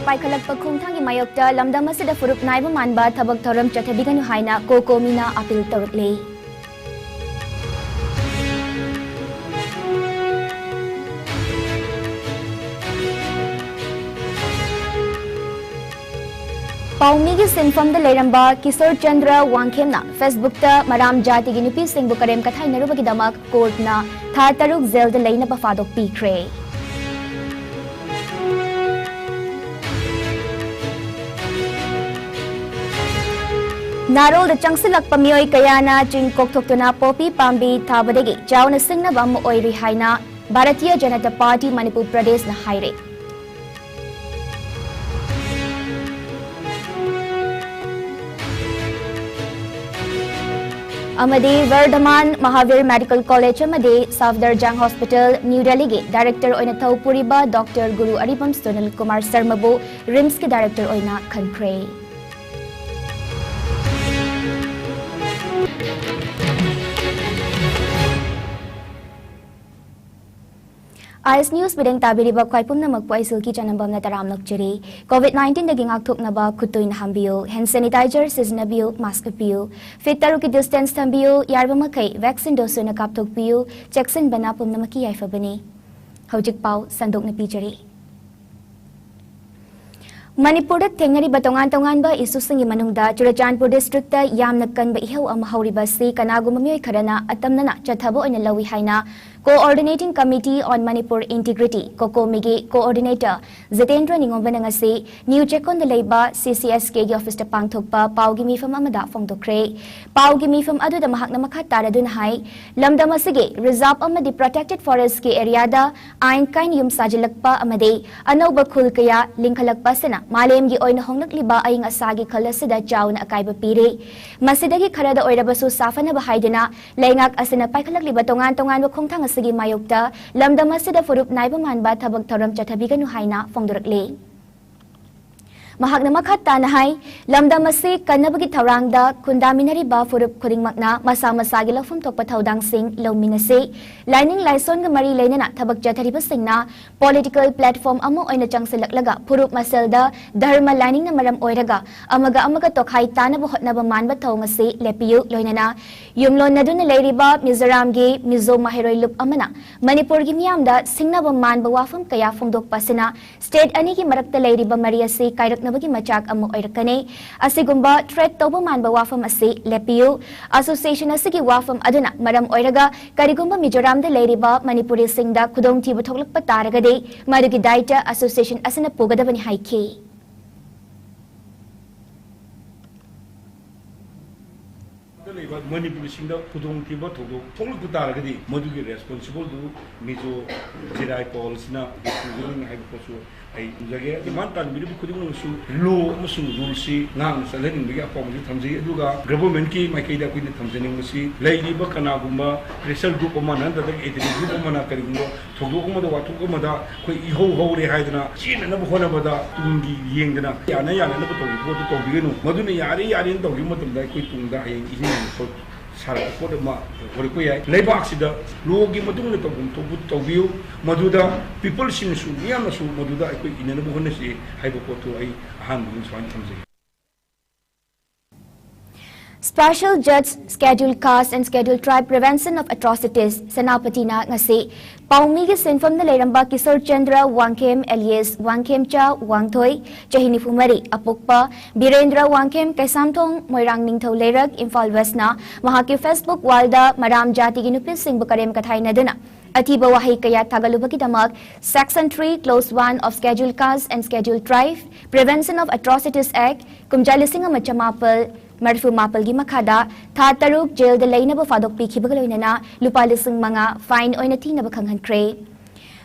पाइखलक खोंथांगी मायोक्ता लमदम असिदा फुरुप नाइबा मानबा थबक थौरम चथबिगनु हाइना कोकोमीना appeal तौरकले। पाउमी की सिंफम लेरंबा किशोर चंद्र वांगखेमना Facebook मराम जाति की नुपी सिंह करेम कथाइनरुबगीदमक कोर्टना था 3 जेल लेनब फादोक पीख्रे। नारोल चंगसिलक मियोय कयाना चिंग कोकथोक्तुना पोपी पाम्बी थाबदगी चावना सिंगनब अम ओइरि हाइना भारतीय जनता पार्टी मणिपुर प्रदेश न हाइरे। अमदे वर्धमान महावीर मेडिकल कॉलेज अमदे सफदरजंग हॉस्पिटल न्यू दिल्ली के डायरेक्टर ओइना थौपुरिबा डॉक्टर गुरु अरिबम सुनील कुमार शर्माबु रिम्स के डायरेक्टर ओइना खनख्रे। आइस न्यूज बिदेंग ताबिरिबा ख्वाइपुमनमक सिल्की चनम्बम तराम नक्चरी कोविड-19 दगी ngaktoknaba खुतुइन हामबियो हैंड सैनिटाइजर सिजनबियो मास्क पियो फिट तरुकी डिस्टेंस थंबियो यारबा मखै वैक्सीन डोसुना कापथोकपियो चेक्सिन बना पुमनमकी याइफबनी हौजिक पाउ संदोकना पिजरी। मणिपुर थेंगरी तोंगान तोंगानबा इशूसिंग मनुंगदा चुरचानपुर डिस्ट्रिक्ट यामना कनबा इहौ अम हौरिबासी कनागुम मियोय खरना अतमना चथबो ओइना लवी हाइना coordinating committee on Manipur integrity कोकोमीगी कोऑर्डिनेटर जितेंद्र निंगोबना न्यू चेकोन लेबा सीसीएसके की ऑफिस पांगथोकपा पाउगी मीफम अमदा फोंदोक्रे। पाउगी मीफम अदुदा महकना मखा तारदुना हाई लमदम असिगे रिजर्व अमदी प्रोटेक्टेड फॉरेस्ट के एरियादा आइन काइन युम साजिलकपा अमदे अनौबा खुल कया लिंखलकपा सेना मालेमगी ओइना होंगलकलिबा अइंग असागी खलसिदा चाउना अकाइबा पीरे। मसिदगी खरदा ओइरबसु साफनबा हाइदुना लेंगाक असिना पाइखलकलिबा तोंगान तोंगान खोंथांग असिगी मायोक्ता लमदम असिदा फुरुप नाइबा मानबा थबक थौरम चथबिगनु हाइना फोंदोरकले। महकना मखा ताना हाई लमदम असे कन्नबगी थौरांगदा खुंदामिनरिबा फुरुप खुदिंगमकना मसा मसागी लफुम थोकपा थौदांगसिंग लौमिनसे लाइनिंग लाइसोनगा मरी लेनना थबक चथरिबसिंगना पॉलिटिकल प्लेटफॉर्म अमो ओइना चंगसिलकलगा फुरुप मसेलदा धर्म लाइनिंगना मरम ओइरगा अमगा तोखाई तानबा होटनबा मानबा थौंगसे लेपियु लोइनना युमलोनदुना लेरिबा मिजोरामगी मिजो माहिरोय लुप अमना मणिपुरगी मियामदा सिंगनबा मानबा वाफम कया फोंदोकपासिना स्टेट अनी की मरक्ता लेरिबा मरी असे कायरक नबगी मचाक अमो ओइरकने असिगुंबा थ्रेट तोबा मानबा वाफम असे लेपियु एसोसिएशन असिगी वाफम अदुना मरम ओइरगा करिगुंबा मिजोराम दा लेरिबा मणिपुरी सिंगदा खुदोंग थिबा थोकलकपा तारगदे मदुगी दायित्व एसोसिएशन असिना पुगदबनी हाइखे। मणिपुरी सिंगदा खुदोंग थिबा थोकलकपा तारगदे मदुगी रेस्पोंसिबल दु मिजो जिराय पॉलिसना डिस्ट्रिब्यूटिंग हाइबकोसु जगह डिमांड तानबिरी खुदिंगसु लो अमसु रूलसी नांग सलहनिंगबगी अपोंगजी थमजि अदुगा गवर्नमेंट की माइकैदा कुइने थमजनिंगसी लैरिबा कनागुंबा प्रेशर ग्रुप अमा नंददा एथनिक ग्रुप अमा करिगुंबा थोगोगुंबा वाथुगुंबा खoi इहो हौरे हाइदना चीननब होनबदा तुंगी येंगदना याना नब तोगी पोत तोबिगनु मदुने यारे तोगी मतमदा खoi तुंगदा हायें इहिं सारा पोत अमा होरको याय लेबाक्सिदा लोगी मदुने तोबियु मदुदा people सिंगसु मियामसु मदुदा खoi इननब होनसी हाइबो पोतो I अहानबुन swine थमजि। Special Judge Scheduled Caste and Scheduled Tribe Prevention of Atrocities Senapatina ngasi Paumi ki sinfam na leramba Kishore Chandra Wangkhem alias Wangkhemcha Wangthoi chahini fumari apukpa Birendra Wangkhem Kaisamthong Moirang Ningthau Leirak Imphal West na mahaki Facebook walda maram jati ki nupi sing bukarem kathai naduna Atiba wahi kaya tagalubaki damak Section 3 Clause 1 of Scheduled Caste and Scheduled Tribe Prevention of Atrocities Act kumjalising machamapal Marfu mapalgi makada tha taruk jail de lainaba fadok pikhibaga loinana lupa lising manga fine oina thinaba khanghankre.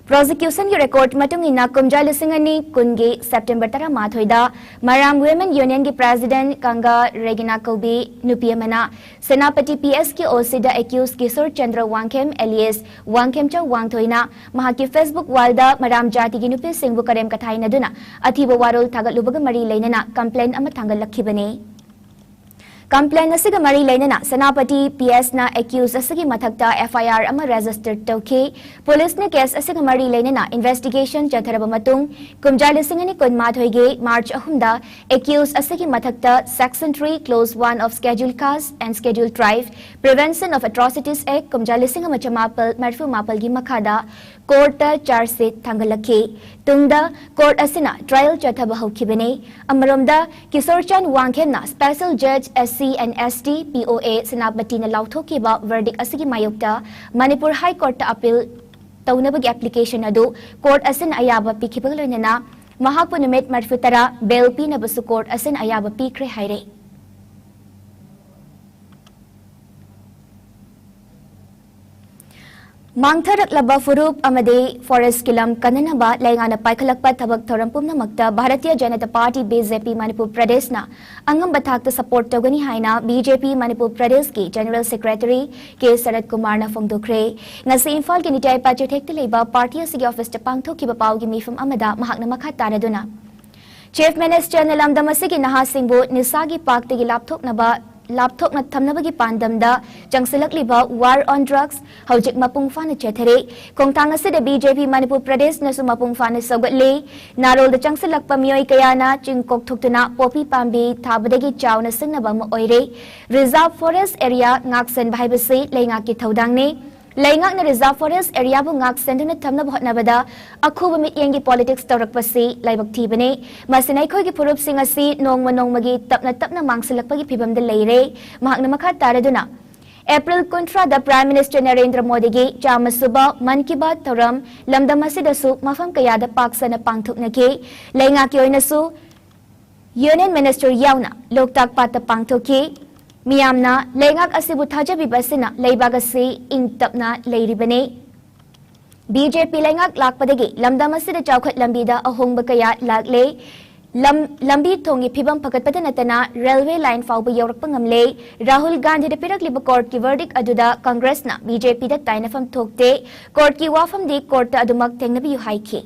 Prosecution ki record matung ina kumja lising ani kungi September 13 da Maram Women Union ki President Kanga Regina Kobi nupiamana Senapati PS ki osida accused Kishore Chandra Wangkhem alias Wangkhemcha Wangthoina mahaki Facebook walda Maram jati ki nupi singbu karem kathaina duna athiba warol thagatlubaga mari lainana complaint ama thangal lakhibane. Complaint asiga mari lainana Senapati PS na accused asigi mathakta FIR ama registered tawki police ne case asiga mari lainana investigation chatharaba matung kumjali singani kunmathoi March ahumda accused asigi mathakta section 3 clause 1 of scheduled caste and scheduled tribe prevention of atrocities act kumjali singama chamapal marfu mapal gi makhada court charge se thangalakhi tungda court asina trial chathaba hokibane amaromda Kisorchan Wangkhemna special judge SC and ST POA Senapati na lauthokiba verdict asigi mayokta Manipur High Court ta appeal taunabagi application adu court asin ayaba pikibagloinana mahakpu numit marfutara bail pinabasu court asin ayaba pikre haire Mangtharak laba furup amade forest kilam kananaba laingana paikhalakpa thabak thoram pumnamakta Bharatiya Janata Party BJP Manipur Pradesh na angam bathakta support tawgani haina BJP Manipur Pradesh ki General Secretary K Sarat Kumar na phongdokre ngasi Imphal ki nitai pachathek leiba party asigi office ta pangthokiba pawgi mifam amada mahakna makha taraduna Chief Minister nalamdam asigi naha singbu nisagi paktagi laptop na thamnabagi pandamda jangsilakliba war on drugs hojik mapung fana chethare kongtang asida BJP Manipur Pradesh na sumapung fana sogatle narol da jangsilakpa miyoi kayana chingkok thoktuna popi pambi thabadagi chawna singnaba ma oire reserve forest area ngaksen bhaibase leinga ki thodang ne Laingak na reserve forest area bu ngak senduna thamna bhotnabada akhuba mityengi politics tawrakpasi laibak thibane masinai khoi gi purup sing asi nongmagi tapna mangsilakpagi phibamda leire mahakna makha taraduna April kontra da Prime Minister Narendra Modi gi chamasuba man ki baat thoram lamdam asidasu mafam kayada paksana pangthoknake laingak ki oinasu Union Minister yauna loktak pata pangthoki Miyamna lengak asibu thajabi basina leibagasi intapna leiribane BJP lengak lakpadagi lamdam asida chawkhat lambida ahongba kaya lakle lambi thongi phibam phakatpada natana railway line fawba yawrakpa ngamle Rahul Gandhi de pirakliba court ki verdict aduda Congress na BJP da tainafam thokte court ki wafam di court ta adumak thengnabi yu haiki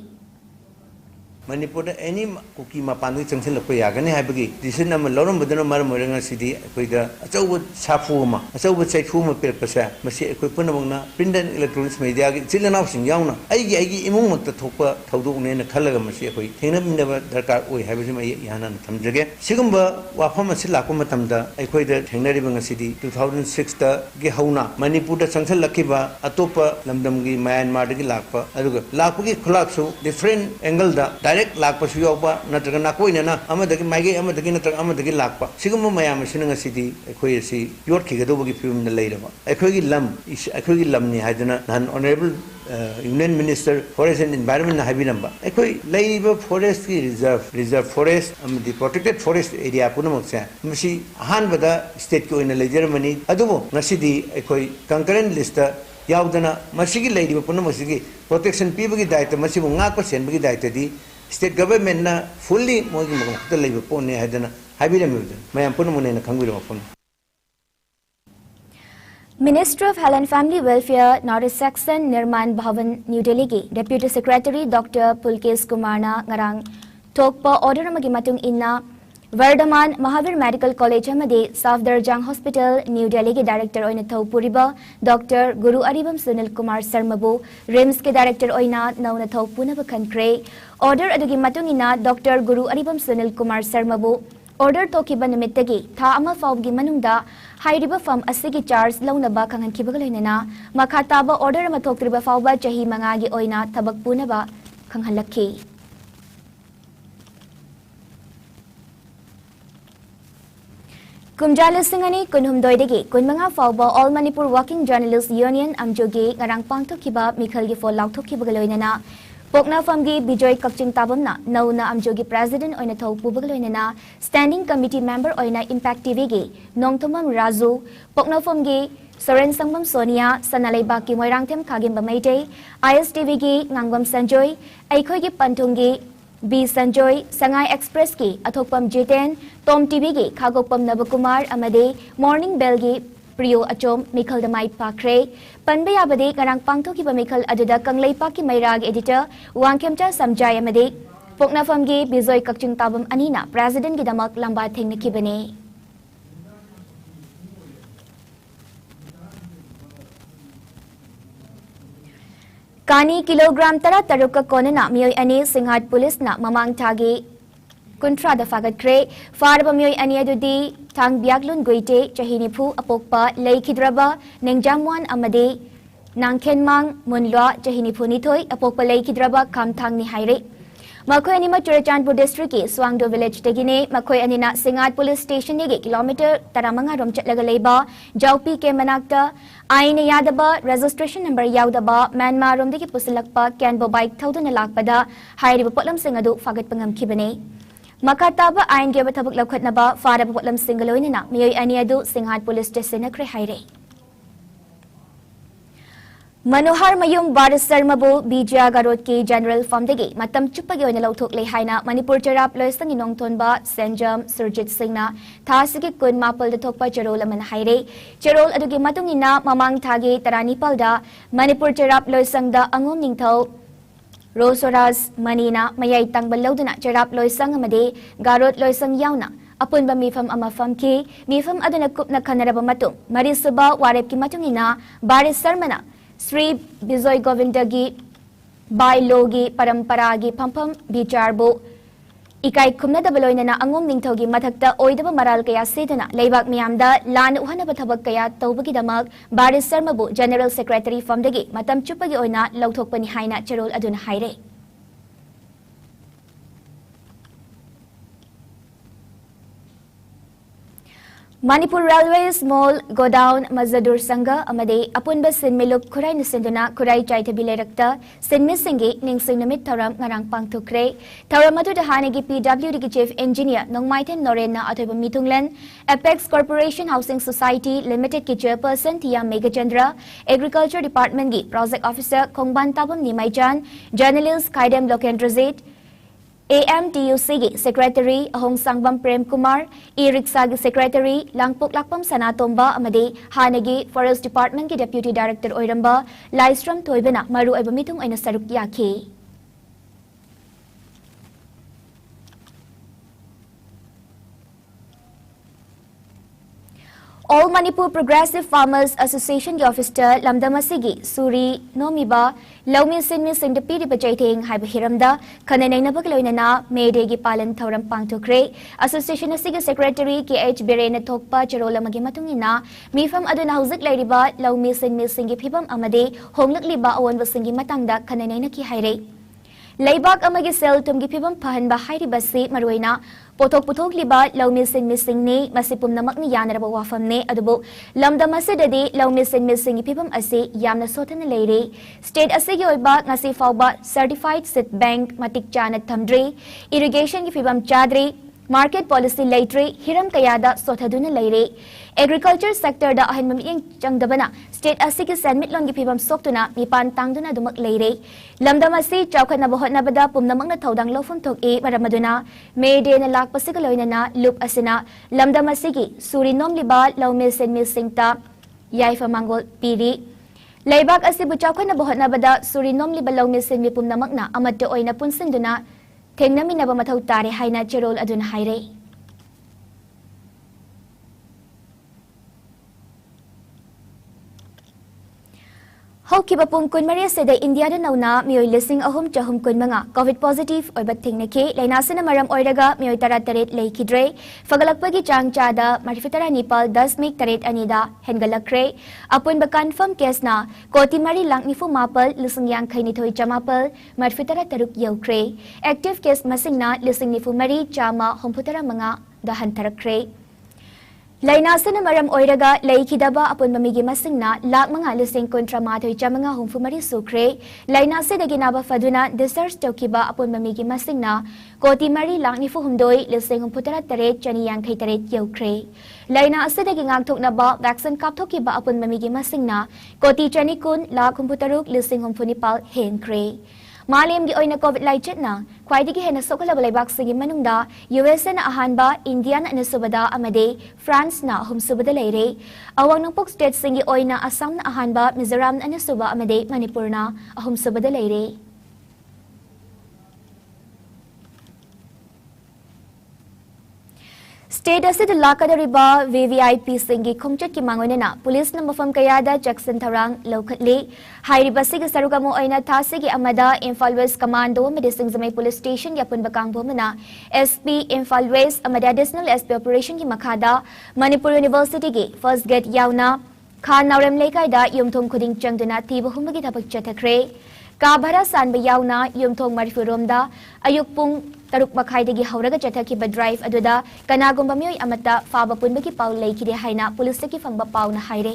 Manipur any cookie mapandu junction of Yagani Habagi, this is number Loram Budana Marmoranga City, with the Achowood Safuma, Achowood Sai Fuma Perpasa, Masi Equipunamona, Printed Electronics Media, Chilean Option Yauna, Igi Imum the Topa, Taudu and Kalaga Masi, Tinam never Daka, we have Yana Tamjage, Sigumba, Wapama Silakuma Tamda, Equated Tenaribanga City, 2006, Gehauna, Manipur Sansal Lakiba, Atopa, Lamdamgi, Myanmar Lakpa, Lapuki Kulaksu, different angle direct lakpa suyoba natraga nakoina na amadagi maigi amadagi natraga amadagi lakpa sigumma mayam sinanga sidi ekhoi si yor khigadogi film na leiraba ekhoi gi lam ni haidana nan honorable Union Minister Forest and Environment na habinamba ekhoi leiba forest ki reserve forest the protected forest area punamaksa masi ahan bada state ko ina lejermani adubo ngasidi ekhoi concurrent list yaudana masigi leiba punamasigi protection pibagi daita masi ngakpa senbagi daita di State government na fully mogi magta leiba pone hadana habiramud mayam punamune na khangwira phone Minister of Health and Family Welfare North Section Nirman Bhavan New Delhi ki Deputy Secretary Dr. Pulkesh Kumar na ngarang thokpa order amagi matung inna Vardaman Mahavir Medical College amade South Darjang Hospital New Delhi ke Director oina Puriba Dr. Guru Aribam Sunil Kumar Sarmabu RIMS ke Director oina nauna Puna Bankre Order adugi matungina Dr. Guru Aribam Sunil Kumar Sarmabu Order tokiba nimittagi tha ama fawgi manungda hairiba fam asigi charge launaba khangan kibagaloinana makhataba order ama thoktriba fawba chahi mangagi oina thabak punaba khanghalakhi Kumjala Singani Kunhum Doidegi Kunmanga Fawba All Manipur Working Journalists Union Amjogi Ngarang Pangthokiba Mikhalgi for Lauthokibagalloinana Pokna Famgi Bijoy Kakching Tabamna Nauna Amjogi President Oina Thopubagaloinana Standing Committee Member Oina Impact TVgi Nongthomam Razu Pokna Famgi Soren Sangbam Sonia Sanalaibaki Moirangtem Kagimba Maite ISTVgi Ngangbam Sanjoy Aikhoigi Pantungi B. Sanjoy, Sangai Express ki Athokpam Jiten, Tom TV ki Khagokpam Nabakumar Amade, Morning Bell ki Priyo Achom, Mikhal Damai Pakre, Panbe Abade, Karang Pangto ki Pamikhal Aduda Kanglaipa ki Mairag Editor, Wangkemcha Samjay Amade, Pokna Famgi, Bizoy Kakchung Tabam Anina, President ki Damak Lamba Thing Nikibane. Kani kilogram tara taruka konana miyoy ani Singhat Police na mamang thagi kuntra da fagat kre farba miyoy ani adudi thang biaklun goite chahinipu apokpa leikidraba nengjamwan amade nangkhenmang munlwa chahinipu nithoi apokpa leikidraba kamthang ni haire Makoi anima Churachandpur district ki Swangdo village tegine makoi anina Singhat police station nege kilometer taramanga rom chatlaga leiba jaupi ke manakta aine yadaba registration number yaudaba Myanmar rom degi pusilakpa canbo bike thauduna lakpada hairiba potlam singadu fagat pangam khibane makataba ain ge bathabuk lakhatnaba faraba potlam singaloinina miyoi aniadu Singhat police station na kre haire Manohar Mayum Baris Sarmabu Bijaya Garot ki General Farm degi matam chupagi oina lauthok le haina Manipur charap loisang inong tonba Senjam Surjit Singh na thasigi kun mapal da thokpa charol aman haire charol adugi matung ina mamang thagi taranipal da Manipur charap loisang da angom ningthau Rosoras Manina mayai tangbal lauduna charap loisang amade Garot loisang yauna Apunba mifam ama famki mifam aduna kupna kanaraba matung Marisuba warep ki matung ina Baris Sarmana Sri Bijoy Govindagi Bai Logi Paramparagi Pampam Bicharbo Ikai Kumna Dabaloina na Angom Ningthogi Mathakta Oidaba Maral Kaya Sedana Leibak Miyamda Lan Uhanaba Thabak Kaya Tawbagi Damak Baris Sarmabu General Secretary Famdagi Matam Chupagi Oina Lauthokpani Haina Charol Aduna Haire Manipur Railway Small Godown Mazadur Sangha Amade Apunba Sinmiluk Kurai Nisinduna Kurai Chaitabilerakta Sinmi Singi Ningsing Namit Tauram Ngarang Pangtukre Tauramatu Dahanagi PWD Chief Engineer Nongmaitem Norena Atoba Mitunglen Apex Corporation Housing Society Limited ki Chairperson Tia Megachandra Agriculture Department ki Project Officer Kongban Tabam Nimaijan Journalist Kaidem Lokendrazit AMTUC gi Secretary Ahong Sangbam Prem Kumar E-Rickshaw gi Secretary Langpok Lakpam Sanatomba amade Hanagi Forest Department gi Deputy Director Oiramba Laistram Toibena Maru Aibamitung Aina Saruk Yaki All Manipur Progressive Farmers Association ki officer Lamdamasigi Suri Nomiba Laumi Sinmi Singdapi Bajaiting Haiba Hiramda Kananay na Bagloinana Mayday gi Palan Thauram Pangtukre Association Asigi Secretary KH Birena Thokpa Charola Magimatungina Mifam Aduna Hauzik Lairiba Laumi Sinmi Singi Pibam Amade Honglak Liba Awan Basingi Matangda Kananay na ki Haire Laibak amagi sel tumgi pibam pahanba hairi basi maruina potok putok liba laumisin missing ni masipum namak ni yanaraba wafam ne adubo lamda masidadi laumisin missing pibam asi yamna sotan leire state asigi oiba ngasi fawba certified sit bank matik chana thamdri irrigation ki pibam chadri market policy leitre hiram kayada sothaduna leire agriculture sector da ahin mamiyeng changdabana state asigi sanmit lon gi pibam soktuna mipan tangduna dumak leire lamdam asi chawkhat na bohot na bada pumnamang na thaudang lofum thok e maramaduna mayday na lakpasiga loina na loop asina lamdam asigi surinom liba lawme sen mi singta yaifa mangol piri Laibak asibu chawkhat na bohot na bada surinom liba lawme sen mi pumnamang na amadde oina punsinduna Tengnami na ba mathaw tare haina charol adun haire Hawkiba pung kun Maria Seda India da nauna miyoy lising ahum chahum kun mga COVID positive oy bating nake lainasana maram oiraga miyoy tarataret leikidre fagalakpagi chang chada marifitara Nepal 10 mek taret anida hengalakre apun ba confirm case na koti mari lang nifu mapal lising yang khaini thoi chamapal marifitara taruk yaukre active case masing na lising nifu mari chama homputara mga dahan tarakre Lainasana maram oiraga leikidaba apun mamigi masingna lak mga lising kontra mathoy cha mga humfumari sukre lainase daginaba faduna desert tokiba apun mamigi masingna koti mari lak nifu humdoi lising humputara taret chani yang khai taret yaukre lainase dagingak thokna ba vaccine kap thokiba apun mamigi masingna koti chani kun lak humputaruk lising humfunipal henkre Malim gi oina COVID laichet na khwaidigi hena sokalaba laibak sigi manungda USA na ahanba India na nasubada amade France na humsubada leire awang nangpok state singi oina Assam na ahanba Mizoram na nasuba amade Manipur na ahumsubada leire State asida lakadariba VVIP singi khongchat ki mangoinena police na mafam kayada Jackson Tharang lokatli hairiba siga sarugamo aina thasigi amada Imphal West Commando medicine zamai police station yapun bakang bomana SP Imphal West amada additional SP operation ki makhada Manipuri University ki first gate yauna khan naurem lekai da yumthum khuding changduna thiba humagi thabak chathakre Kabara sanba yauna yumthong marifuromda ayuk pung taruk makhaidagi hauraga chathakhiba drive aduda kanagumba miyoi amata faba punbagi paw leikide haina police ki fangba paw na haire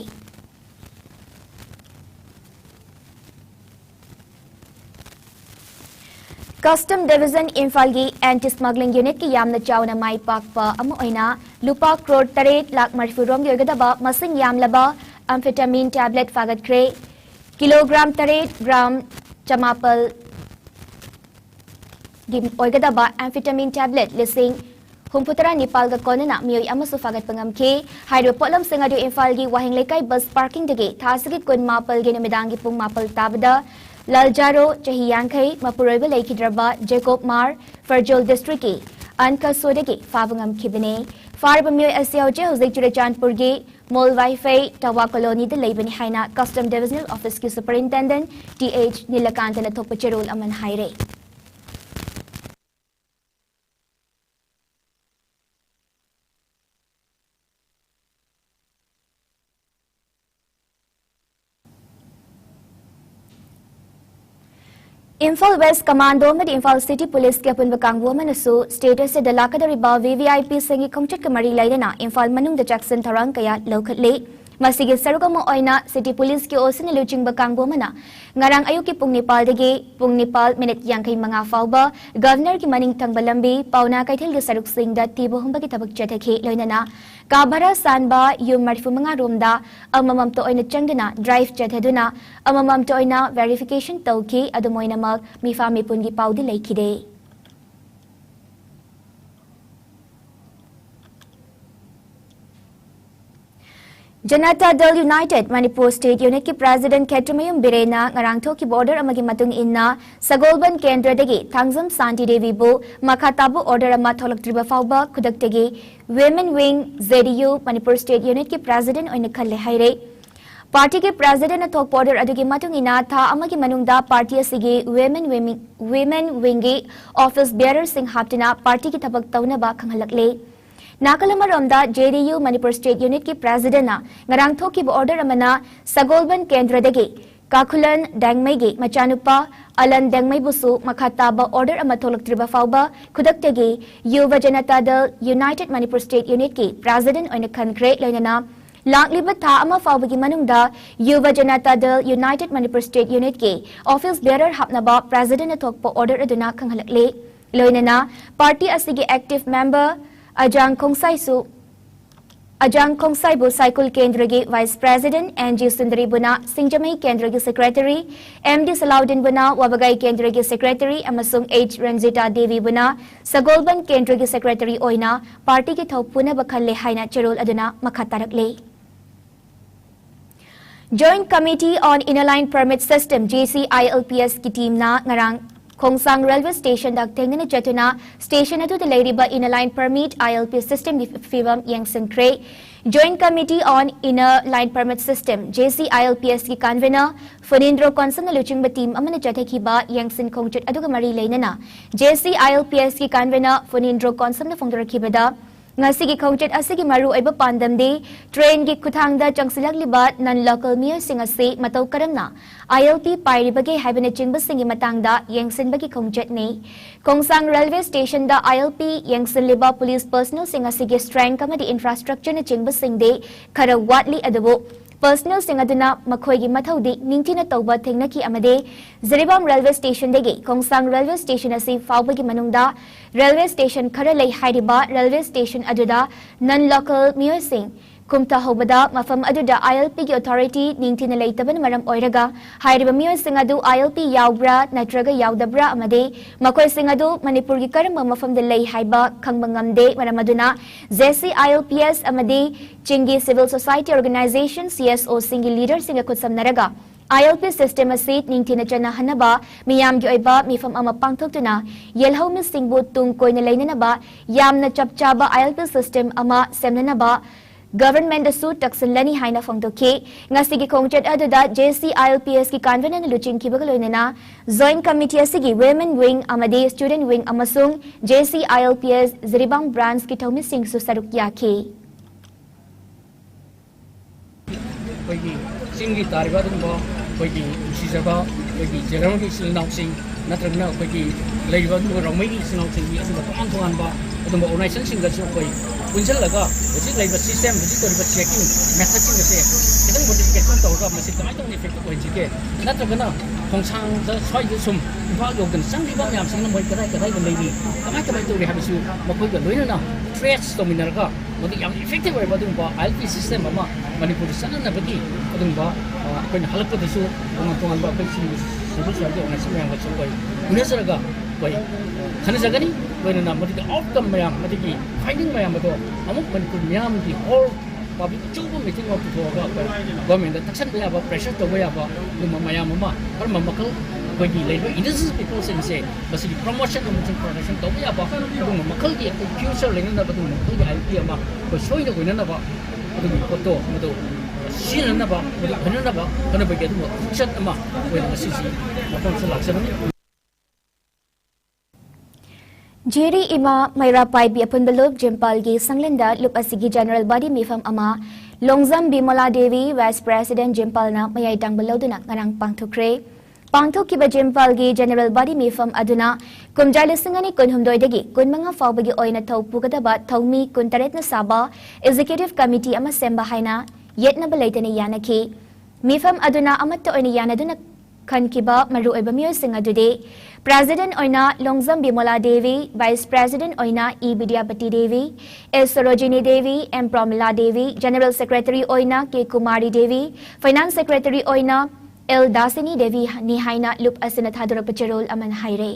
Custom Division Imphal Anti Smuggling Unit ki yamna chawna mai pakpa amu oina lupa crore 8 lakh marifurom yogadaba masing yamlaba amphetamine tablet fagat kre kilogram 8 gram chamapal dim oigadaba amphetamine tablet lising humputara Nepal ga konana miyoi amasu fagat pangamke hairo polam singadu Imphal gi wahing lekai bus parking dege thasigi kun mapal gi namidangi pung mapal tabada Laljaro Chahiyankai Mapuroiba Laikidraba Jacob Mar Farjol District ki Anka Sodegi Favangam Kibine Farbamyo Asiauje Hosek Churachandpurgi Molwai Fei Tawa Colony de Labani Haina Custom Divisional Office ki Superintendent TH Nilakantana Topachirul Aman Haire Imphal West Commando med Imphal City Police ke apun bakang woman asu status se dalakadariba VVIP singi khongchat kamari laidana Imphal manung da Jackson Tharang kaya lokatli masigi sarugamo oina City Police ki osin luching bakang womana ngarang ayuki pung Nepal minute yangkai manga fauba governor ki maning tangbalambi pauna kaithil gi saruk sing da tibo humba ki tabak chathakhi loinana kabara sanba yum marfu manga romda amamam to oina changdana drive chathaduna amamam to oina verification tauki adumoina mak mifa mipun gi paudi laikide Janata Dal United Manipur State Unit ki President Ketumayum Birena ngarangtho ki border amagi matung inna Sagolban Kendra degi Thangzam Santi Devi bu Makatabu order ama tholak triba fauba kudak degi Women Wing ZDU Manipur State Unit ki President oina khalle haire Party ke President na thok border adugi matung ina tha amagi manungda party asigi Women Wing office bearer sing haptina party ki thabak tawna ba khanghalakle Nakalamaromda JDU Manipur State Unit ki President na ngarang thoki bo order amana Sagolban Kendra degi Kakhulan Dangmai gi machanupa Alan Dangmai busu makhataba order ama tholak triba fauba khudak tegi Yuva Janata Dal United Manipur State Unit ki President oina khankre loinana Lakliba tha ama fauba gi manungda Yuva Janata Dal United Manipur State Unit ki office bearer hapnaba President na thokpo order aduna khanghalakle loinana party asigi active member Ajang Kongsai bu Cycle Kendra gi Vice President NG Sundari buna Singjamai Kendra gi Secretary MD Salaudin buna Wabagai Kendra gi Secretary amasung H Ranjita Devi buna Sagolban Kendra gi Secretary oina party ki thopuna bakhalle haina cherol aduna makhatarakle Joint Committee on Inner Line Permit System JCILPS ki team na ngarang Khongsang Railway Station dak tengna chatuna station atu the Ladyba Inner Line Permit ILP system fibam Yangsen Kre Joint Committee on Inner Line Permit System JCILPS ki convener Funindro Konsang luching ba team amana chathaki ba Yangsen Khongchat aduga mari leinana JCILPS ki convener Funindro Konsang na phongdora kibada Ngasigi khongchat asigi maru aiba pandamde train gi kuthangda changsilagliba non local miyo singase matau karamna ILP pairibage haibane chingba singi matangda yengsinbagi khongchat nei Khongsang Railway Station da ILP yengsinliba police personnel singasigi strength kamadi infrastructure na chingba singde khara watli adabu Personal singaduna makhoigi mathaudi ningtina tauba thengnaki amade Zaribam Railway Station degi Khongsang Railway Station asi faubagi manungda railway station khara lei hairiba railway station aduda non local miyosing kumta hobada mafam aduda ILP gi authority ningtina leitaban maram oiraga hairiba miyosing adu ILP yaubra natraga yaudabra amade makhoi singadu Manipur gi karamba mafam de lei haiba khangbangamde maramaduna JCILPS amade Chingi Civil Society Organization CSO singi leader singa kutsamnaraga ILP system asi ningthina chana hanaba miyam gi oiba mifam ama pangthokna yelhau mi singbu tung koina leinanaba yamna chapchaba ILP system ama semnanaba government asu taksanlani haina phongtoki ngasigi khongchat aduda JCILPS ki convener luchin kibagaloinana joint committee asigi women wing amadi student wing amasung JCILPS Ziribang branch ki thomi sing su saruk yaki koigi singi tariba dum koigi sijaba koigi jerang ki sinau sing natragna koigi leiba dum romai ki sinau sing ki asu ba an ba dum organization sing ga su koi punjal laga basi leiba system basi toriba checking method sing ga se kitang modification to ga masi kamai tong effect ko jike natragna khongchang da soi ju sum ba go gan sang di ba yam sing na moi kadai kadai ga leibi kamai to ri habisu makoi ga loina na traits to minar ga modi yam effective ba dum ba ILP system ama Manipuri sana na bagi adung ba ko ni halap ko su tungan ba ko sing sudu saja orang semua yang macam koi punya seraga koi kana jaga ni koi na mati outcome mayam mati ki finding mayam to amuk Manipur mayam di whole public cuba meeting of to ga government taksan ba ba pressure to ba ba luma mayam ma par mamakal koi di labor industry people sing say basi promotion of production to ba ba luma makal di future lengan na ba tu makal di ILP ma ko soi na koi na ba adung foto modo sino na ba modo ano na ba kana ba gedo mo chat ama wala masisi makon sa laksan Jeri ima Mayra Pai bi apun belub Jimpal gi Sanglenda lup asigi General Body Mifam ama Longzam Bimala Devi Vice President Jimpal na mayay dang beloduna ngarang pangthukre Pangthuk kiba Jimpal gi General Body Mifam aduna kumjali singani kunhumdoi dagi kunmanga fawbagi oina thaupu kadaba thawmi kuntaret na saba Executive Committee ama semba haina yetna balaitani yanaki Mifam aduna amatta oina yanaduna kan kiba maru oiba miyo singadude President oina Longzam Bimala Devi Vice President oina E Vidyapati Devi S Sarojini Devi M Pramila Devi General Secretary oina K Kumari Devi Finance Secretary oina El Dasini Devi ni haina lup asina thadura pacharol aman haire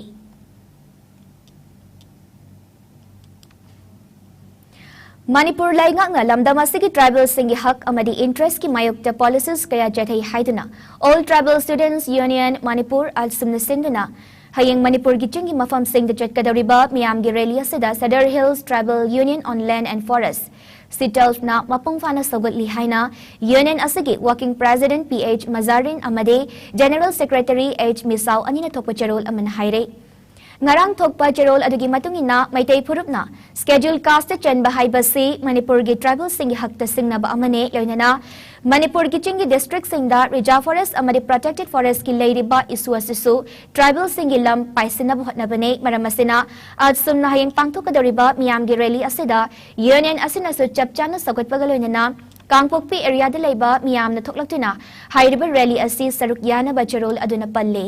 Manipur lai nga lamdam asigi tribal singi hak amadi interest ki mayokta policies kaya jathai haiduna all tribal students union Manipur al sumna sinduna hayeng Manipur gi chingi mafam sing the chat kadariba miyam gi rally asida Sadar Hills Tribal Union on Land and Forest Sitals na mapung fana sogot lihaina Union asigi working president PH Mazarin amade General Secretary H Misau anina thokpa charol aman haire ngarang thokpa charol adugi matungina maitai phurupna schedule cast chen bahai basi Manipur gi tribal singi hakta singna ba amane loinana Manipur gi chingi district singda reserve forest amadi protected forest ki leiriba isu asisu tribal singi lam paisina bhotna bane maramasina adsumna hayeng pangthokadoriba miyam gi rally asida union asina su chapchana sagot pagaloinana Kangpokpi area de leiba miyam na thoklaktuna hairiba rally asi saruk yana ba charol aduna palle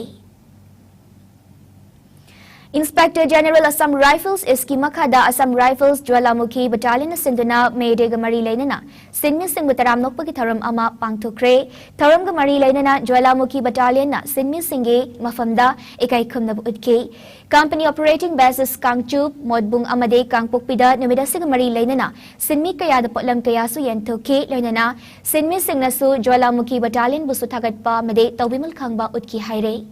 Inspector General Assam Rifles Iski Makhada Assam Rifles Jwalamukhi Battalion Sinduna Mayday Gamari Lainana Sinmi Singh Bataram Nokpagi Tharam Ama Pangthokre Tharam Gamari Lainana Jwalamukhi Battalion na Sinmi Singhe Mafamda Ikai Khumnab Utke Company Operating Bases Kangchup Modbung Amade Kangpokpida Numida Sigamari Lainana Sinmi Kaya da Potlam Kaya Su Yentoke Lainana Sinmi Singh Nasu Jwalamukhi Battalion Busu Thagatpa Made Tawbimal Khangba Utki Haire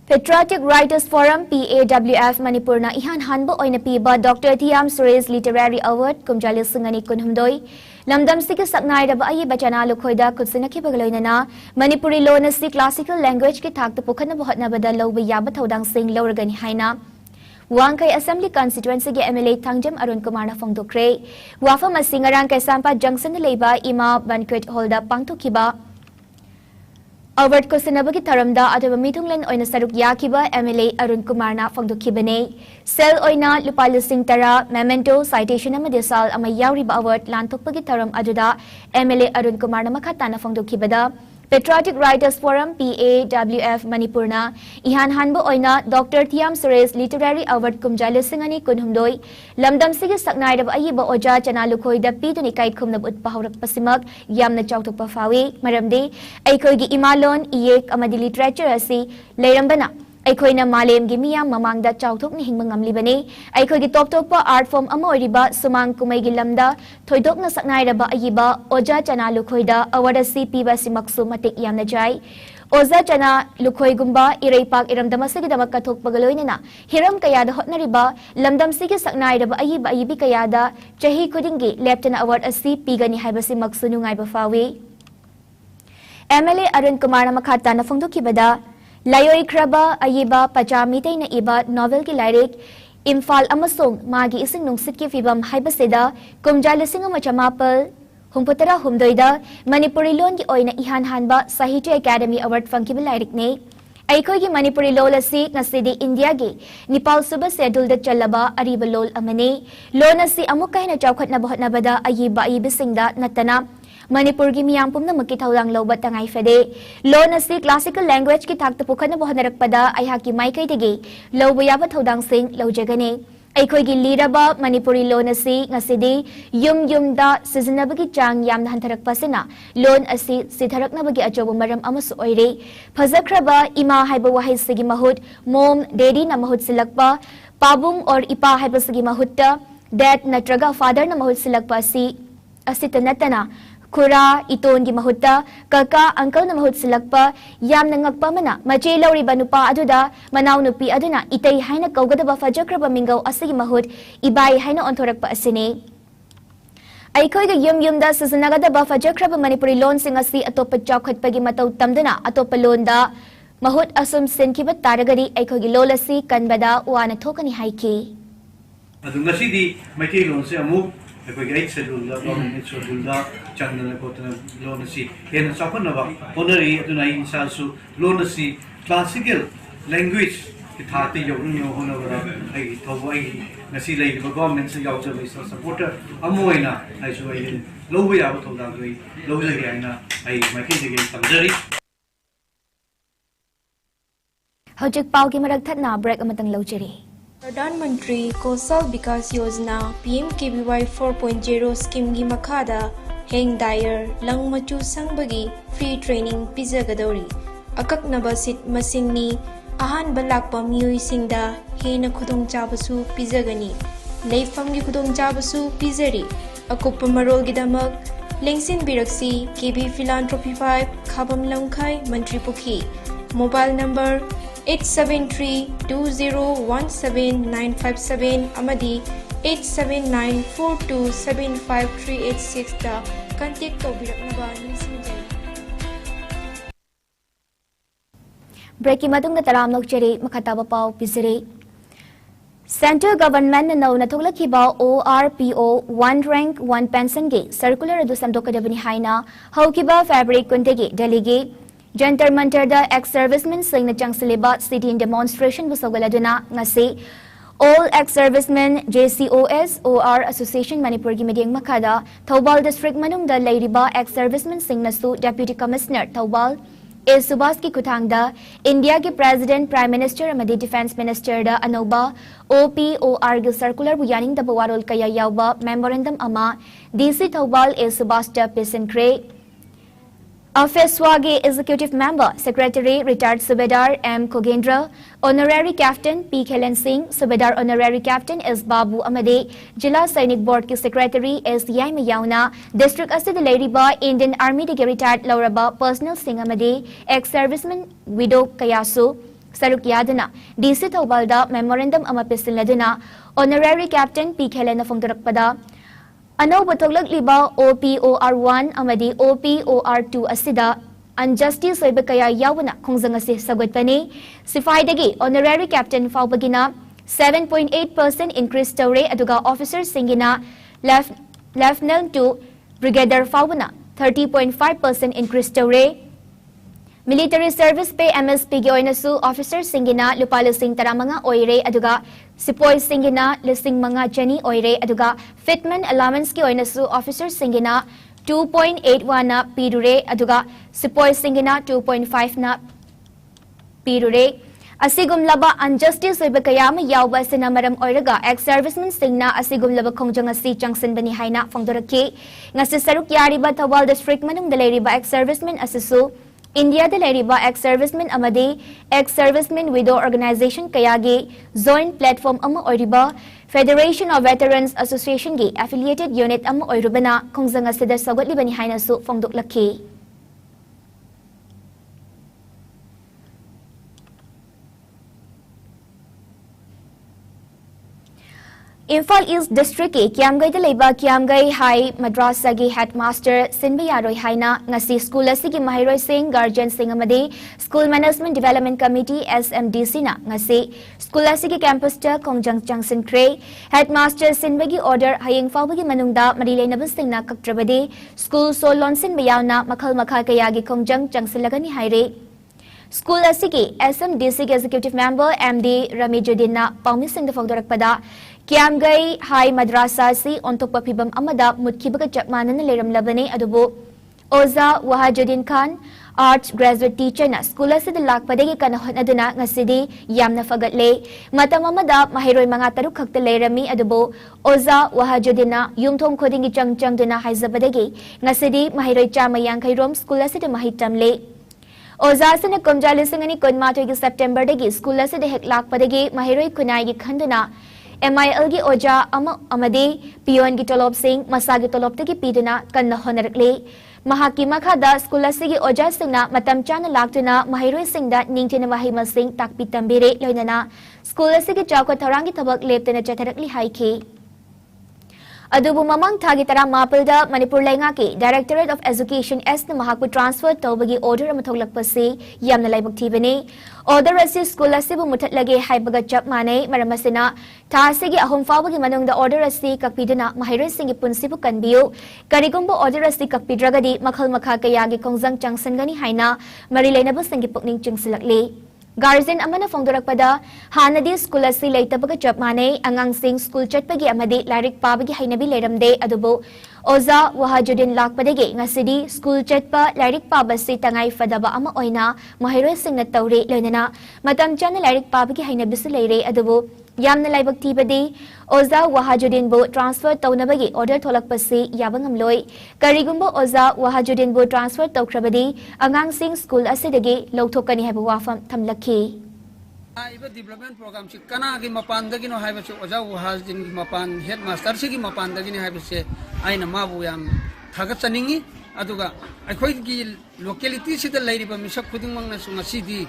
Patriotic Writers Forum PAWF Manipur na ihan hanbo oina piba Dr. Thiam Suresh Literary Award kumjali singani kunhumdoi lamdam siki saknai raba ayi bachana lukhoida kutsina ki bagaloina na Manipuri lona si classical language ki thakta pokhana bohatna bada lawba yaba thodang sing lawragani haina Wangkai Assembly Constituency ge MLA Thangjam Arun Kumar na phongdokre wafa masingarang kai sampa junction leiba ima banquet hall da pangthokiba Award ko sinabagi taramda ataba mitunglen oina saruk yakiba MLA Arun Kumar na phongdokhibane sel oina lupa lising tara memento citation amade sal ama yauriba award lanthokpagi taram aduda MLA Arun Kumar na makhata na phongdokhibada Patriotic Writers Forum PAWF Manipur na ihan hanbo oina Dr. Thiam Suresh Literary Award kumjali singani kunhumdoi lamdam sigi saknai rab ayiba oja chanalukhoi da piduni kai khumnab utpahaurak pasimak yamna chawthokpa fawi maramde aikoi gi imalon iyek amadi literature asi leirambana ꯑꯩꯈꯣꯏꯅ ꯃꯥꯂꯦꯝꯒꯤ ꯃꯤꯌꯥꯝ ꯃꯃꯥꯡꯗ ꯆꯥꯎꯊꯣꯛꯅ ꯍꯤꯡꯕ ꯉꯝꯂꯤꯕꯅꯤ ꯑꯩꯈꯣꯏꯒꯤ ꯇꯣꯞ ꯇꯣꯞꯄ art form ꯑꯃ ꯑꯣꯏꯔꯤꯕ ꯁꯨꯃꯥꯡ ꯀꯨꯝꯍꯩꯒꯤ ꯂꯝꯗ ꯊꯣꯏꯗꯣꯛꯅ ꯁꯛꯅꯥꯏꯔꯕ ꯑꯏꯕ ꯑꯣꯖꯥ ꯆꯅꯥ ꯂꯨꯈꯣꯏꯗ ꯑꯋꯥꯔꯗ ꯑꯁꯤ ꯄꯤꯕ ꯑꯁꯤꯃꯛꯁꯨ ꯃꯇꯤꯛ ꯌꯥꯝꯅ ꯆꯥꯏ ꯑꯣꯖꯥ ꯆꯅꯥ ꯂꯨꯈꯣꯏꯒꯨꯝꯕ ꯏꯔꯩꯄꯥꯛ ꯏꯔꯝꯗꯝ ꯑꯁꯤꯒꯤꯗꯃꯛ ꯀꯠꯊꯣꯛꯄꯒ ꯂꯣꯏꯅꯅ ꯍꯤꯔꯝ ꯀꯌꯥꯗ ꯍꯣꯠꯅꯔꯤꯕ ꯂꯝꯗꯝꯁꯤꯒꯤ ꯁꯛꯅꯥꯏꯔꯕ ꯑꯏꯕ ꯑꯏꯕꯤ ꯀꯌꯥꯗ ꯆꯍꯤ ꯈꯨꯗꯤꯡꯒꯤ ꯂꯦꯞꯇꯅ ꯑꯋꯥꯔꯗ ꯑꯁꯤ ꯄꯤꯒꯅꯤ ꯍꯥꯏꯕꯁꯤꯃꯛꯁꯨ ꯅꯨꯡꯉꯥꯏꯕ ꯐꯥꯎꯏ MLA Arun Kumar makha tana phongdokibada layoi ayiba pachami iba novel ki lyric Imphal amasung magi ising nungsit ki fibam haibaseda kumja lising chamapal humputara humdoida Manipuri lon ki oina ihan hanba Sahitya Academy Award fangkiba lyric ne Aikoi ki Manipuri lol asi ngasidi India gi Nepal suba schedule da chalaba ariba lol amane lon asi amuk kahina chawkhatna bahotna bada ayiba ayibisingda natana Manipur gi miyam pumna makki thaulang lawba tangai fede lon asi classical language ki thakta pukhana bohanarakpada aiha ki maikai degi lawba yaba thaudang sing lawjagane aikoi gi liraba Manipuri lon asi ngasidi yum da sizinabagi chang yamna hantarakpasina lon asi sitharaknabagi achobu maram amasu oire phazakraba ima haiba wahai sigi mahut mom daddy na mahut silakpa pabung or ipa haiba sigi mahutta dad natraga father na mahut silakpa asita natana Kura iton gi mahutta kaka uncle na mahut silakpa yam na ngakpa mana mache lawri banupa aduda manaw nupi aduna itay haina kawgadaba fajakraba mingaw asigi mahut ibai haina onthorakpa asine Aikoi ga yum da susunagadaba fajakraba Manipuri lon sing asi atopa chawkhatpagi mataw tamduna atopa lon da mahut asum senkiba taragari aikoi gi lolasi kanbada wana thokani haiki adu ngasidi maitei lon se amu If we schedule the government schedule the Chandana Kotana Lonasi, then Sapanava, honorary to Nine Salsu, Lonasi, classical language, the Tati Yoguno Honora, I Tawai, Nasila, the government is a supporter, Amoina, I show low way out of that way, low again, I my case against Tamjari. Hojik pau ki marag thatna break amatang lawjeri प्रधानमंत्री कौशल विकास योजना PMKVY 4.0 scheme की मखादा हेंग दायर lung मचू संगबगी free training पिजगदौरी अकक्नब seat मसिंगनी Ahaan बलाकपा मियोइसिंगदा हेन खुदोंग चाबसु पिजगनी लेफम की खुदोंग चाबसु पिजरी अकुप मरोलगिदमक लेंगसिन बिरक्सी KB Philanthropy 5 खाबम लंखाई मंत्री पुखी mobile number 873-2017-957 amadi 879-4275386 da contact tawbiraknaba ninsinjai Breaking madung da taram lokjeri makataba pau pizere Central Government na nathuklakiba ORPO 1 rank 1 pension ge circular adu samdokadabani haina haukiba February kuntegi delegate Jantar Mantar da ex-servicemen sing na changsiliba sit-in demonstration busogaladuna ngasi all ex-servicemen JCOS OR Association Manipur gi mediang makada Thobal district manung da lairiba ex-servicemen sing nasu Deputy Commissioner Thobal A Subhas ki kuthangda India ki President Prime Minister amadi Defense Minister da anoba OPOR gi circular bu yaning da bawarol kaya yawba memorandum ama DC Thobal A Subhas da Pisankre Afeswagi Executive Member, Secretary Retired Subedar M. Kogendra, Honorary Captain P. Khelen Singh, Subedar Honorary Captain S. Babu Amade, Jila Sainik Board ki Secretary S. Yaima Yauna, District Asid Lairiba, Indian Army de Retired Lauraba, Personal Singh Amade, Ex-Serviceman Widow Kayasu, Saruk Yadana, DC Thaubalda, Memorandum Amapisil Laduna, Honorary Captain P. Khelen Fongdurakpada, Ano batoglag liba OPOR1 amadi OPOR2 asida unjustice oiba kaya yawana khongjang ase sagotpani sifaidagi honorary captain faubagina 7.8% increase tawre aduga officer singina lieutenant to brigadier faubana 30.5% increase tawre Military Service Pay MSP gi oinasu officer singina lupalo sing taramanga oire aduga sipoy singina lising manga chani oire aduga fitment allowance ki oinasu officer singina 2.81 na pirure aduga sipoy singina 2.5 na pirure asigum laba unjustice oiba kayama yawba sina maram oiraga ex-servicemen singna asigum laba khongjang asi changsin bani haina fongdoraki ngasi saruk yariba Thawal district manung dalairiba ex-servicemen asisu India da leriba ex-servicemen amadi ex-servicemen widow organization kayagi joint platform ama oiriba Federation of Veterans Association gi affiliated unit ama oirubana khongjang asida sagotlibani haina su phongdoklakhi. Imphal East District ki Kiamgai da leiba Kiamgai High Madrasa gi headmaster Sinba Yaroi haina ngasi school asigi mahiroi sing guardian sing amadi School Management Development Committee SMDC na ngasi school asigi campus ta kongjang changsin kre headmaster Sinba gi order hayeng fawagi manungda marilai na sing na kaktrabadi school so lonsin bayawna makhal makhal kaya gi kongjang changsilagani haire School asigi SMDC Executive Member MD Ramijudin na pangmising da fawdorakpada Kiamgai High Madrasa si ontok papibam amada mutkibaga chapmanan na leramlabani adubo Oza Wahajuddin Khan Arts Graduate Teacher na school asida lakpadagi kanahon aduna ngasidi yamna fagatle matam amada mahiroi mga taruk hakta lerami adubo Oza Wahajuddin na yumthong khodingi changchang duna haizabadagi ngasidi mahiroi chamayang kairom school asida mahitamle Oza sana kumjali singani kunmatoi ki September dagi school asida hek lakpadagi mahiroi kunai gi khanduna MIL gi oja amadi pion gi tolop sing masa gi tolop tagi piduna kanna honarakle mahaki makhada school asigi oja singna matam chana laktuna mahiroi singda ningtina mahima sing takpi tambire loinana school asigi chawka thorangi thabak leptena chatharakli haiki Adubu mamang thagi tara mapilda Manipur lainga ki Directorate of Education S na mahakpu transfer tawbagi order amathoglakpasi yamna laibak thibani order asi school asibu muthatlage haibaga chap manai maramasina thasigi ahum fawbagi manungda order asi kakpiduna mahiroi singi punsibu kanbiu karigumbo order asi kakpidragadi makhal makha kayagi kongjang changsangani haina marilainabu singi pukning chingsilakli Guardian amana fongdorakpada hanadi school asi leitabaga chap manai angang sing school chatpagi amadi lairik pabagi hainabi leramde adubo Oza Wahajuddin lakpadagi ngasidi school chatpa lairik pabasi tangai fadaba ama oina mahiroi singna tawre loinana matam chana lairik pabagi hainabi su leire adubo yamna laibak tibadi Oza Wahajuddin bo transfer tawnabagi order tholakpasi yabangam loi karigumbo Oza Wahajuddin bo transfer tawkrabadi angang sing school asidagi lawthokani haiba wafam thamlakhi Iba development program si kana gi mapan dagi no haiba chu Oza Wahajuddin gi mapan headmaster si gi mapan dagi ni haiba se aina mabu yam thagat chaningi aduga akhoi gi locality sida lairiba misak khuding mangna sunga sidi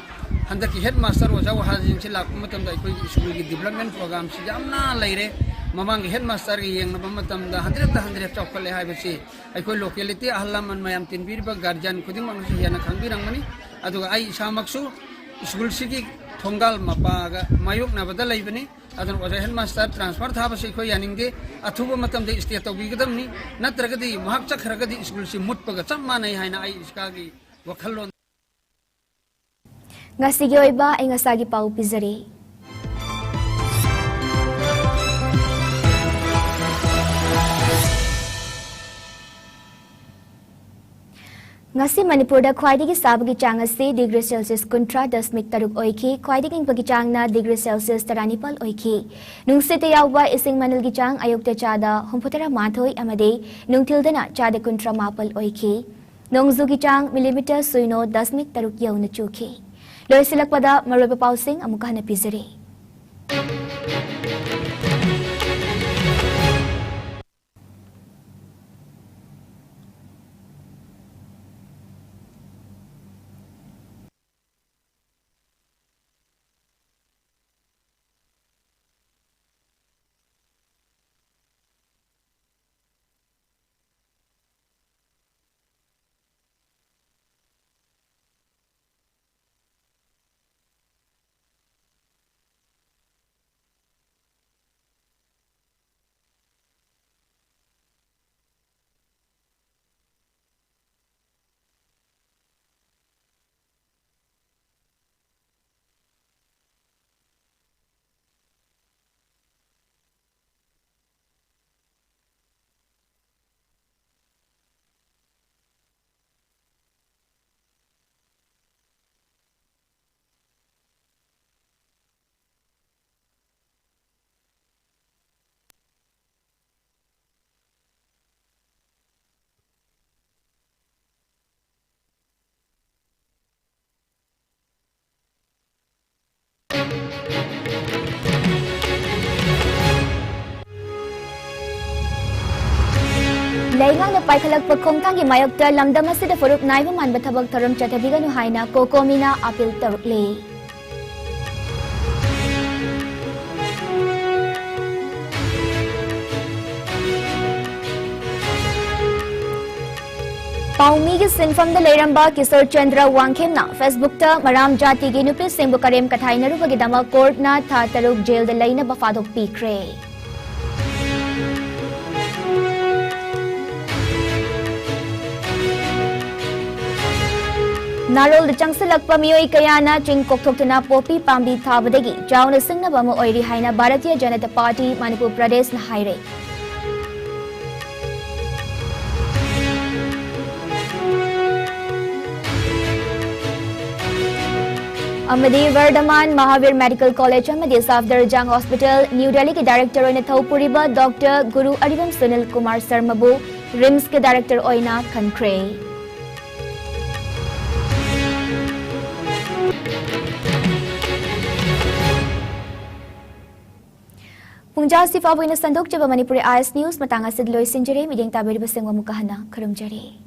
handaki headmaster Oza Wahajuddin si lak matam da akhoi school gi development program si jamna laire mamang headmaster gi yeng na matam da 100 chawkale haiba si akhoi locality ahlaman mayam tinbirba guardian khuding mangna si yana khangbirang mani aduga ai samaksu school sigi thongal mapaga mayuk na badal laibani adan Oza headmaster transfer thaba si khoi yaninge athuba matam de state of bigadamni natragadi mahak chakhragadi school si mutpaga chamma nai haina ai iskagi wakhallon ngasigi oiba ay ngasagi pau pizari Ngasi Manipur da khwaidagi sabagi chang ase degree Celsius kuntra 10.3 oiki khwaidagi ingpagi chang na degree Celsius 32 oiki nungsite yawba ising manilgi chang ayukta chada humputara mathoi amade nungthildana chada kuntra mapal oiki nongzugi chang millimeter suino 10.3 yauna chuki loisilakpada maroba pausing amukahana pizari loingang na paikhalak pagkongtang gi mayokta lamdam asida furup naiba manba thabak tharam chathabiganu haina kokomina apil tarukle. Paumi gi sinfam da leiramba Kisor Chandra Wangkhem na Facebook ta maram jati gi nupi singbu karem kathai naru bagi dama court na tha taruk jail da leina bafadok pikre. Narol da changsalakpa miyoi kayana ching kokthokna popi pambi thabadagi jauna singna bama oiri haina Bharatiya Janata Party Manipur Pradesh na haire. Amadi Vardaman Mahavir Medical College Amadi Safdarjang Hospital New Delhi ke Director oina Thaupuriba Dr. Guru Aribam Sunil Kumar Sarmabu RIMS ke Director oina Khankre. Pungjab Sifa Wina Sandok Jaba Manipuri IS News matanga sidloi sinjare mideng tabir basengwa mukahana karamjare.